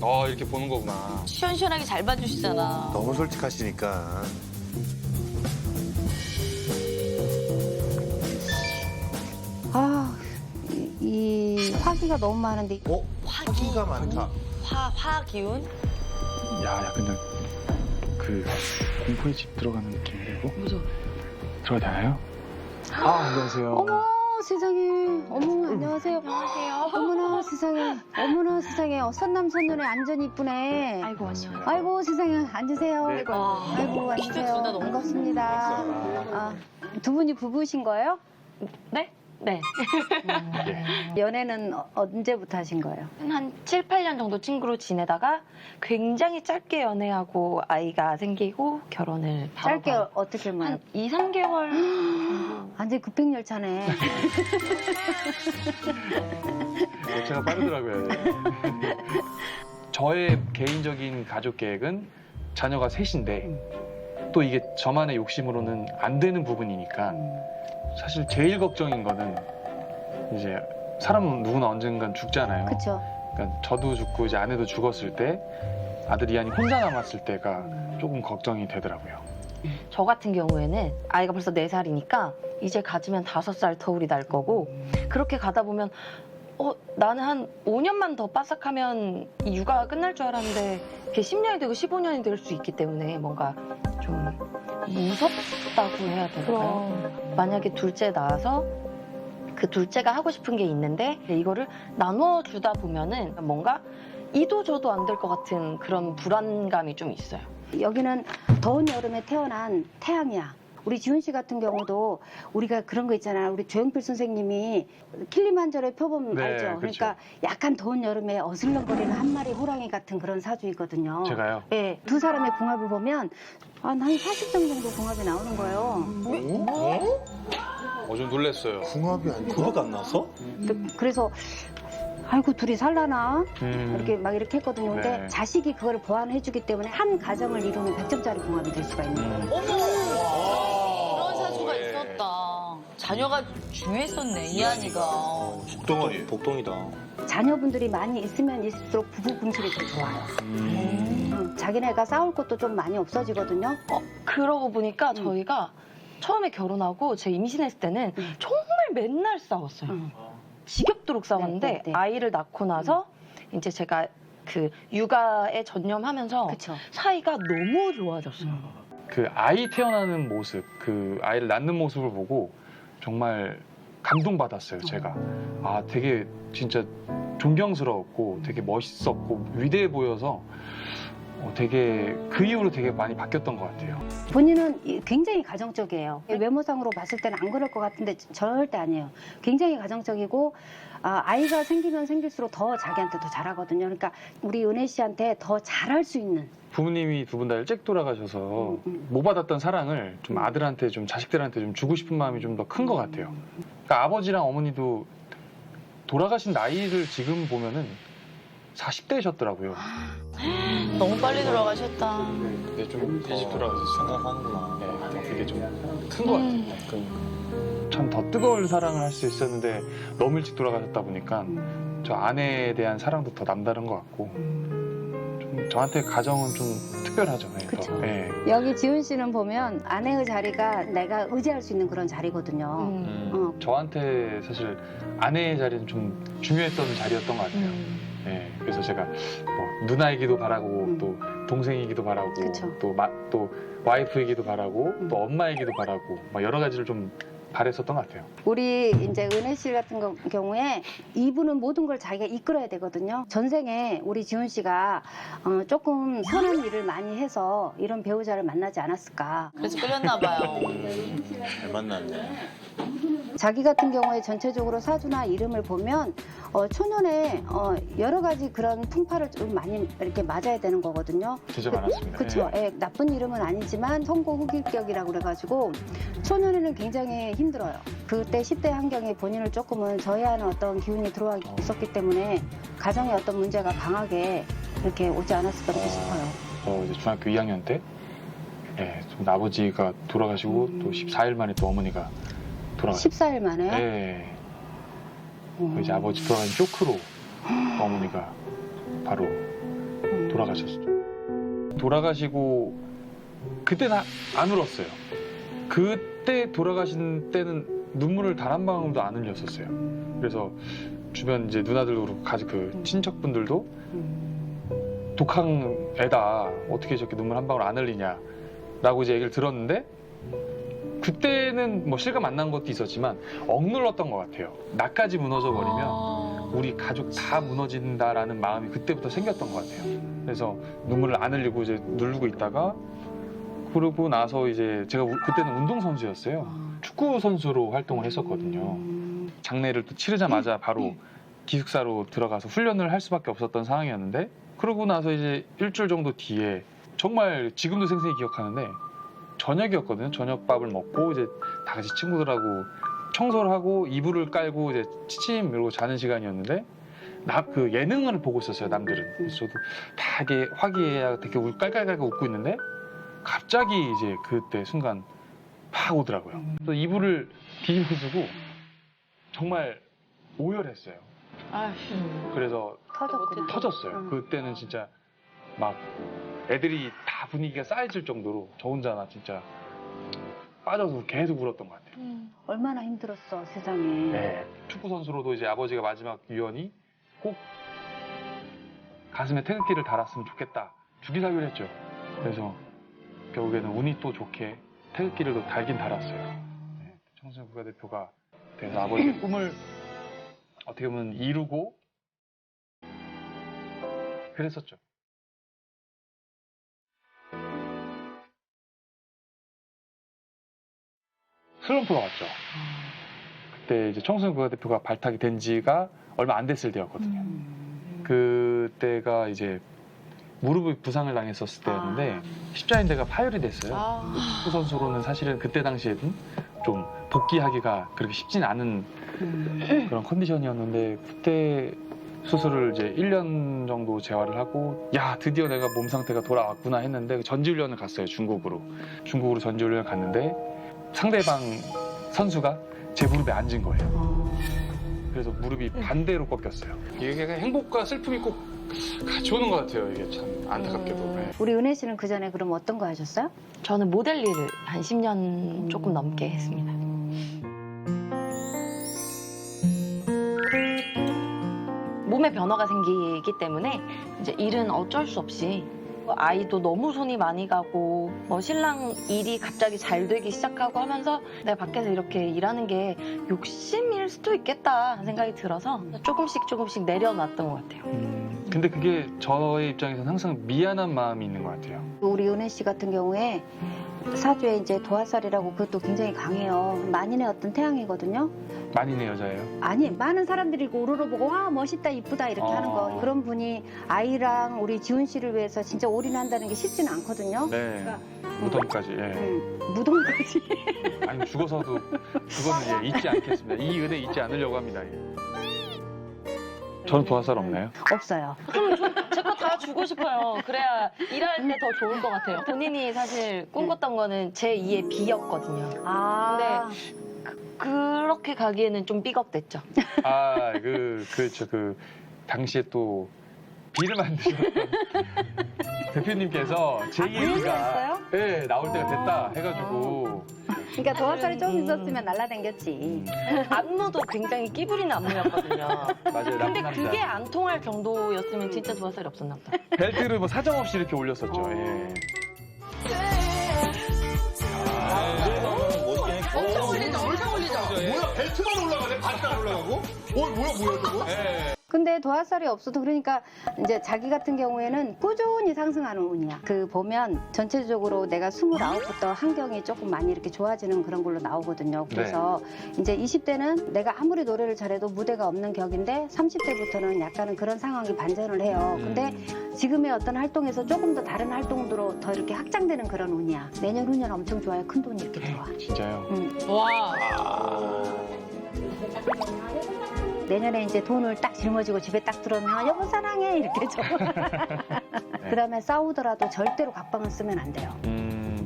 우와. 이렇게 보는 거구나. 시원시원하게 잘 봐주시잖아. 너무 솔직하시니까. 아, 이 화기가 너무 많은데. 화기가 많다. 화 기운? 야, 약간 그 공포의 집 들어가는 느낌이고. 무서워. 들어가도 되나요? 안녕하세요. 어머, 세상에. 어머, 안녕하세요. 안녕하세요. 어머나, 세상에. 어머나, 세상에. 선남, 선녀네 안전 이쁘네. 아이고, 안녕. 아이고, 세상에. 앉으세요. 네. 아이고, 진짜 둘 다 앉으세요. 너무 반갑습니다. 아, 두 분이 부부신 거예요? 네? 네. 연애는 언제부터 하신 거예요? 한 7, 8년 정도 친구로 지내다가 굉장히 짧게 연애하고 아이가 생기고 결혼을 짧게 바로 어떻게 만나요? 한 2, 3개월 완전 급행열차네. 제가 빠르더라고요. 저의 개인적인 가족 계획은 자녀가 셋인데 또 이게 저만의 욕심으로는 안 되는 부분이니까 사실 제일 걱정인 거는 이제 사람은 누구나 언젠간 죽잖아요. 그쵸. 그러니까 저도 죽고 이제 아내도 죽었을 때 아들 이한이 혼자 남았을 때가 조금 걱정이 되더라고요. 저 같은 경우에는 아이가 벌써 4살이니까 이제 가지면 5살 터울이 날 거고 그렇게 가다 보면 나는 한 5년만 더 빠삭하면 이 육아가 끝날 줄 알았는데 그게 10년이 되고 15년이 될 수 있기 때문에 뭔가 좀 무섭다고 해야 될까요? 만약에 둘째 낳아서 그 둘째가 하고 싶은 게 있는데 이거를 나눠주다 보면은 뭔가 이도저도 안 될 것 같은 그런 불안감이 좀 있어요. 여기는 더운 여름에 태어난 태양이야. 우리 지훈 씨 같은 경우도 우리가 그런 거 있잖아. 우리 조영필 선생님이 킬리만자로의 표범 네, 알죠? 그렇죠. 그러니까 약간 더운 여름에 어슬렁거리는 한 마리 호랑이 같은 그런 사주이거든요. 제가요? 네, 두 사람의 궁합을 보면 한 40점 정도 궁합이 나오는 거예요. 좀 놀랬어요. 궁합이 아니고. 그거가 안 나서? 그래서 아이고 둘이 살라나 이렇게 했거든요. 근데 네. 자식이 그거를 보완해주기 때문에 한 가정을 이루면 100점짜리 궁합이 될 수가 있는 거예요. 그런 사주가 있었다. 자녀가 중요했었네, 이한이가. 복동이다. 자녀분들이 많이 있으면 있을수록 부부 분실이 더 좋아요. 자기네가 싸울 것도 좀 많이 없어지거든요. 그러고 보니까 저희가 처음에 결혼하고 제 임신했을 때는 정말 맨날 싸웠어요. 지겹도록 싸웠는데 네, 네, 네. 아이를 낳고 나서 이제 제가 그 육아에 전념하면서 그쵸. 사이가 너무 좋아졌어요. 그 아이 태어나는 모습, 그 아이를 낳는 모습을 보고 정말 감동받았어요, 제가. 아, 되게 진짜 존경스러웠고 되게 멋있었고 위대해 보여서 되게 그 이후로 되게 많이 바뀌었던 것 같아요. 본인은 굉장히 가정적이에요. 외모상으로 봤을 때는 안 그럴 것 같은데 절대 아니에요. 굉장히 가정적이고 아이가 생기면 생길수록 더 자기한테 더 잘하거든요. 그러니까 우리 은혜 씨한테 더 잘할 수 있는. 부모님이 두 분 다 일찍 돌아가셔서 못 받았던 사랑을 좀 아들한테 좀 자식들한테 좀 주고 싶은 마음이 좀 더 큰 것 같아요. 그러니까 아버지랑 어머니도 돌아가신 나이를 지금 보면은 40대셨더라고요. 너무 빨리 돌아가셨다. 근데 좀 일찍 돌아가셨어요. 생각하는구나. 네, 그게 좀 큰 것 같아요. 참 더 뜨거운 사랑을 할 수 있었는데 너무 일찍 돌아가셨다 보니까 저 아내에 대한 사랑도 더 남다른 것 같고 좀 저한테 가정은 좀 특별하죠. 네, 그쵸. 더. 네. 여기 지훈 씨는 보면 아내의 자리가 내가 의지할 수 있는 그런 자리거든요. 저한테 사실 아내의 자리는 좀 중요했던 자리였던 것 같아요. 네, 그래서 제가 뭐 누나이기도 바라고 또 동생이기도 바라고 그쵸. 또 와이프이기도 바라고 또 엄마이기도 바라고 막 여러 가지를 좀 바랬었던 것 같아요. 우리 이제 은혜 씨 같은 경우에 이분은 모든 걸 자기가 이끌어야 되거든요. 전생에 우리 지훈 씨가 조금 선한 일을 많이 해서 이런 배우자를 만나지 않았을까. 그래서 끌렸나 봐요. 잘 만났네. 자기 같은 경우에 전체적으로 사주나 이름을 보면 초년에 여러 가지 그런 풍파를 좀 많이 이렇게 맞아야 되는 거거든요. 진짜 많았습니다. 그렇죠. 네. 예, 나쁜 이름은 아니지만 성공흑일격이라고 그래가지고 초년에는 굉장히 힘들어요. 그때 10대 환경에 본인을 조금은 저해하는 어떤 기운이 들어와 있었기 때문에 가정의 어떤 문제가 강하게 이렇게 오지 않았을까 그렇게 싶어요. 저 이제 중학교 2학년 때 좀 아버지가 돌아가시고 또 14일 만에 또 어머니가 돌아가셨어요. 14일 만에요? 네. 그 이제 아버지 돌아가신 쇼크로 어머니가 바로 돌아가셨죠. 돌아가시고 그때는 안 울었어요. 그때 돌아가신 때는 눈물을 단 한 방울도 안 흘렸었어요. 그래서 주변 이제 누나들도 그렇고 그 친척분들도 독한 애다, 어떻게 저렇게 눈물 한 방울 안 흘리냐라고 이제 얘기를 들었는데, 그때는 뭐 실감 안 난 것도 있었지만 억눌렀던 것 같아요. 나까지 무너져 버리면 우리 가족 다 무너진다라는 마음이 그때부터 생겼던 것 같아요. 그래서 눈물을 안 흘리고 이제 누르고 있다가, 그러고 나서 이제 제가 그때는 운동선수였어요. 축구 선수로 활동을 했었거든요. 장례를 또 치르자마자 바로 기숙사로 들어가서 훈련을 할 수밖에 없었던 상황이었는데, 그러고 나서 이제 일주일 정도 뒤에 정말 지금도 생생히 기억하는데, 저녁이었거든요. 저녁밥을 먹고 이제 다 같이 친구들하고 청소를 하고 이불을 깔고 이제 치침 이러고 자는 시간이었는데, 그 예능을 보고 있었어요, 남들은. 그래서 저도 다 이게 화기애애하고 되게 깔깔깔깔 웃고 있는데, 갑자기 이제 그때 순간 팍 오더라고요. 그래서 이불을 뒤집어쓰고 정말 오열했어요. 그래서 터졌구나. 터졌어요. 그때는 진짜 막 애들이 다 분위기가 쌓여질 정도로 저 혼자나 진짜 빠져서 계속 울었던 것 같아요. 얼마나 힘들었어, 세상에. 네. 축구 선수로도 이제 아버지가 마지막 유언이 꼭 가슴에 태극기를 달았으면 좋겠다, 주기사기를 했죠. 그래서 결국에는 운이 또 좋게 태극기를 또 달긴 달았어요. 네. 청소년 국가대표가 돼서 아버지의 꿈을 어떻게 보면 이루고 그랬었죠. 슬럼프가 왔죠. 그때 이제 청소년 국가대표가 발탁이 된 지가 얼마 안 됐을 때였거든요. 그때가 이제 무릎 부상을 당했었을 때였는데 십자인대가 파열이 됐어요. 축구 선수로는 사실은 그때 당시에는 좀 복귀하기가 그렇게 쉽진 않은 그런 컨디션이었는데, 그때 수술을 이제 1년 정도 재활을 하고, 야, 드디어 내가 몸 상태가 돌아왔구나 했는데 전지훈련을 갔어요. 중국으로 전지훈련을 갔는데 상대방 선수가 제 무릎에 앉은 거예요. 그래서 무릎이 반대로 꺾였어요. 이게 행복과 슬픔이 꼭 같이 오는 것 같아요. 이게 참 안타깝게도. 네. 우리 은혜 씨는 그 전에 그럼 어떤 거 하셨어요? 저는 모델 일을 한 10년 조금 넘게 했습니다. 몸에 변화가 생기기 때문에 이제 일은 어쩔 수 없이, 아이도 너무 손이 많이 가고 뭐 신랑 일이 갑자기 잘 되기 시작하고 하면서 내가 밖에서 이렇게 일하는 게 욕심일 수도 있겠다 생각이 들어서 조금씩 내려놨던 것 같아요. 근데 그게 저의 입장에서는 항상 미안한 마음이 있는 것 같아요. 우리 은혜 씨 같은 경우에 사주에 이제 도화살이라고 그것도 굉장히 강해요. 만인의 어떤 태양이거든요. 만인의 여자예요. 아니, 많은 사람들이 우러러 보고 와 멋있다 이쁘다 이렇게 하는 거. 그런 분이 아이랑 우리 지훈 씨를 위해서 진짜 올인한다는 게 쉽지는 않거든요. 네. 무덤까지. 예. 무덤까지. 아니 죽어서도 그거는 잊지 않겠습니다. 이 은혜 잊지 않으려고 합니다. 예. 저는 도화살 없나요? 없어요. 제 거 다 주고 싶어요. 그래야 일할 때 더 좋을 것 같아요. 본인이 사실 꿈꿨던 거는 제 2의 B였거든요. 그렇게 가기에는 좀 삐걱댔죠. 그렇죠. 그 당시에 또 비를 만드셨던 대표님께서 제2가 네, 나올 때가 됐다 해가지고. 그러니까 도화살이 좀 있었으면 날라댕겼지. 안무도 굉장히 끼부리는 안무였거든요. 맞아요. 근데 나쁜 남자. 그게 안 통할 정도였으면 진짜 도화살이 없었나 보다. 벨트를 뭐 사정없이 이렇게 올렸었죠. 예. 뭐야, 벨트만 올라가네? 바지 안 올라가고? 뭐야 저거? 근데 도화살이 없어도, 그러니까 이제 자기 같은 경우에는 꾸준히 상승하는 운이야. 그 보면 전체적으로 내가 29부터 환경이 조금 많이 이렇게 좋아지는 그런 걸로 나오거든요. 그래서 이제 20대는 내가 아무리 노래를 잘해도 무대가 없는 격인데 30대부터는 약간은 그런 상황이 반전을 해요. 근데 지금의 어떤 활동에서 조금 더 다른 활동으로 더 이렇게 확장되는 그런 운이야. 내년 후년 엄청 좋아요. 큰 돈이 이렇게 들어와. 진짜요? 내년에 이제 돈을 딱 짊어지고 집에 딱 들어오면 여보 사랑해 이렇게 줘. 그다음에 싸우더라도 절대로 각방을 쓰면 안 돼요.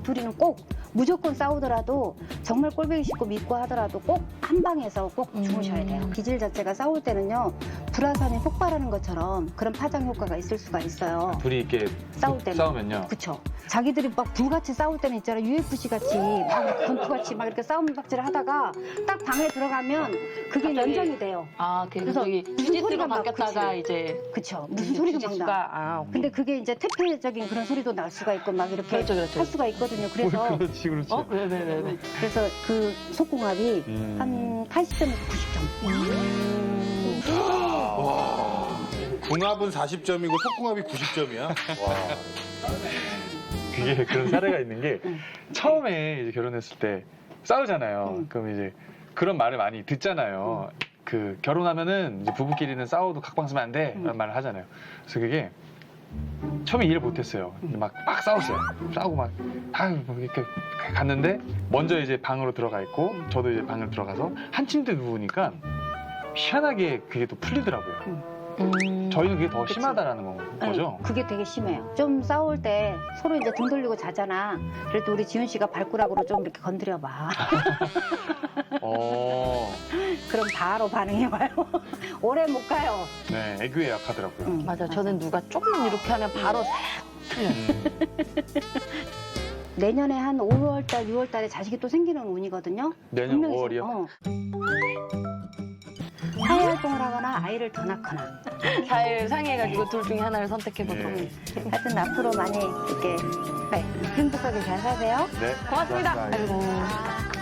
둘이는 꼭 무조건 싸우더라도 정말 꼴보기 싫고 믿고 하더라도 꼭 한 방에서 꼭 주무셔야 돼요. 기질 자체가 싸울 때는요 불화산이 폭발하는 것처럼 그런 파장 효과가 있을 수가 있어요. 둘이 이렇게 싸울 때는. 싸우면요. 그쵸. 자기들이 막 불같이 싸울 때는 있잖아요. UFC 같이 막 권투같이 막 이렇게 싸움박질을 하다가 딱 방에 들어가면 그게 갑자기- 연장이 돼요. 아, 그래서 저기 무슨 주짓수로 소리가 막 바뀌었다가 그치. 이제 그쵸. 무슨 소리가 막 나. 주짓수가 근데 그게 이제 퇴폐적인 그런 소리도 날 수가 있고 막 이렇게 그렇죠, 그렇죠. 할 수가 있거든요. 그래서 그렇지, 그렇지. 네. 그래서 그 속궁합이 음. 한 80점에서 90점. 와. 궁합은 40점이고 속궁합이 90점이야. 와. 그게 그런 사례가 있는 게 처음에 이제 결혼했을 때 싸우잖아요. 그럼 이제 그런 말을 많이 듣잖아요. 그 결혼하면은 이제 부부끼리는 싸워도 각방 쓰면 안 돼. 라는 말을 하잖아요. 그래서 그게 처음에 이해를 못했어요. 근데 막 싸웠어요. 싸우고 막 뭐 이렇게 갔는데 먼저 이제 방으로 들어가 있고 저도 이제 방을 들어가서 한 침대 누우니까 희한하게 그게 또 풀리더라고요. 저희는 그게 더 그치. 심하다라는 거죠. 그게 되게 심해요. 좀 싸울 때 서로 이제 등 돌리고 자잖아. 그래도 우리 지훈 씨가 발가락으로 좀 이렇게 건드려봐. 그럼 바로 반응이 와요. 오래 못 가요. 네, 애교에 약하더라고요. 맞아. 저는 누가 조금만 이렇게 하면 바로 내년에 한 5월달, 6월달에 자식이 또 생기는 운이거든요. 내년 분명히 5월이요? 사회 활동을 하거나 아이를 더 낳거나. 잘 상의해가지고 둘 중에 하나를 선택해보도록. 네. 하여튼 앞으로 많이 이렇게 행복하게 잘 사세요. 네. 고맙습니다. 감사합니다. 아이고.